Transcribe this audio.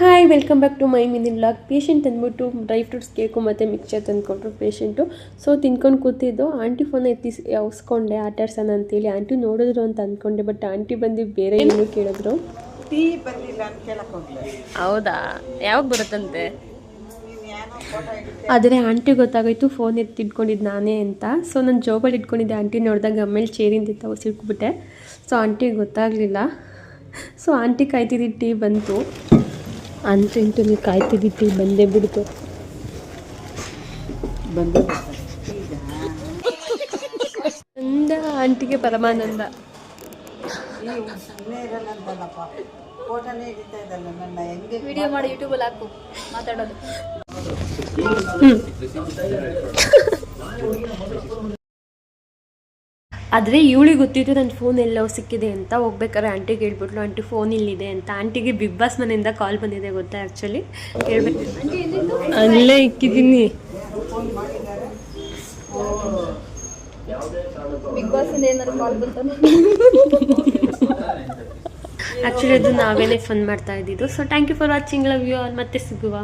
Hi welcome back to my mini vlog. Patient ಅಂದ್ಬಿಟ್ಟು dry fruits cake ಮತ್ತು mixture ತಂದುಕೊಟ್ರು patient. So ತಿನ್ಕೊಂಡು ಕೂತಿದ್ದು. ಆಂಟಿ ಫೋನ್ ಎತ್ತಿ ಯಾವ್ಸ್ಕೊಂಡೆ ಆಟಾಡ್ಸೋಣ ಅಂತೇಳಿ. ಆಂಟಿ ನೋಡಿದ್ರು ಅಂತ ಅಂದ್ಕೊಂಡೆ, ಬಟ್ ಆಂಟಿ ಬಂದು ಬೇರೆ ಏನು ಕೇಳಿದ್ರು. ಟೀ ಬಂದಿಲ್ಲ ಅಂತ ಕೇಳಕ್ಕೆ ಹೋಗ್ಲಿ. ಹೌದಾ, ಯಾವಾಗ ಬರುತ್ತಂತೆ? ಆದರೆ ಆಂಟಿ ಗೊತ್ತಾಗೋಯ್ತು ಫೋನ್ ಎತ್ತಿಟ್ಕೊಂಡಿದ್ದು ನಾನೇ ಅಂತ. ಸೊ ನಾನು ಜಾಬಲ್ಲಿ ಇಟ್ಕೊಂಡಿದ್ದೆ. ಆಂಟಿ ನೋಡಿದಾಗ ಆಮೇಲೆ ಚೇರಿಂದ ಸಿಕ್ಬಿಟ್ಟೆ. ಸೊ ಆಂಟಿಗೆ ಗೊತ್ತಾಗಲಿಲ್ಲ. ಸೊ ಆಂಟಿ ಕಾಯ್ತಿದ್ದ ಟೀ ಬಂತು. ಅಂತೂ ನೀವು ಕಾಯ್ತಿದ್ದ ಟೀ ಬಂದೇ ಬಿಡ್ತು. ಅಂದ ಆಂಟಿಗೆ ಪರಮಾನಂದ. ವಿಡಿಯೋ ಮಾಡಿ ಯೂಟ್ಯೂಬಲ್ಲಿ ಹಾಕು, ಮಾತಾಡೋದು. ಆದರೆ ಇವಳಿಗೆ ಗೊತ್ತಿತ್ತು ನನ್ನ ಫೋನ್ ಎಲ್ಲೋ ಸಿಕ್ಕಿದೆ ಅಂತ. ಹೋಗ್ಬೇಕಾದ್ರೆ ಆಂಟಿಗೆ ಹೇಳ್ಬಿಟ್ಲು ಆಂಟಿ ಫೋನ್ ಇಲ್ಲಿದೆ ಅಂತ. ಆಂಟಿಗೆ ಬಿಗ್ ಬಾಸ್ ಮನೆಯಿಂದ ಕಾಲ್ ಬಂದಿದೆ ಗೊತ್ತಾ. ಆ್ಯಕ್ಚುಲಿ ಹೇಳ್ಬೇಕು, ಅಲ್ಲೇ ಇಕ್ಕಿದ್ದೀನಿ. ಬಿಗ್ ಬಾಸ್ ಏನಾದ್ರು ಕಾಲ್ ಬಂತು. ಆ್ಯಕ್ಚುಲಿ ಅದು ನಾವೇನೇ ಫನ್ ಮಾಡ್ತಾ ಇದ್ದಿದ್ದು. So thank you for watching. Love you all. ಮತ್ತೆ ಸಿಗುವ.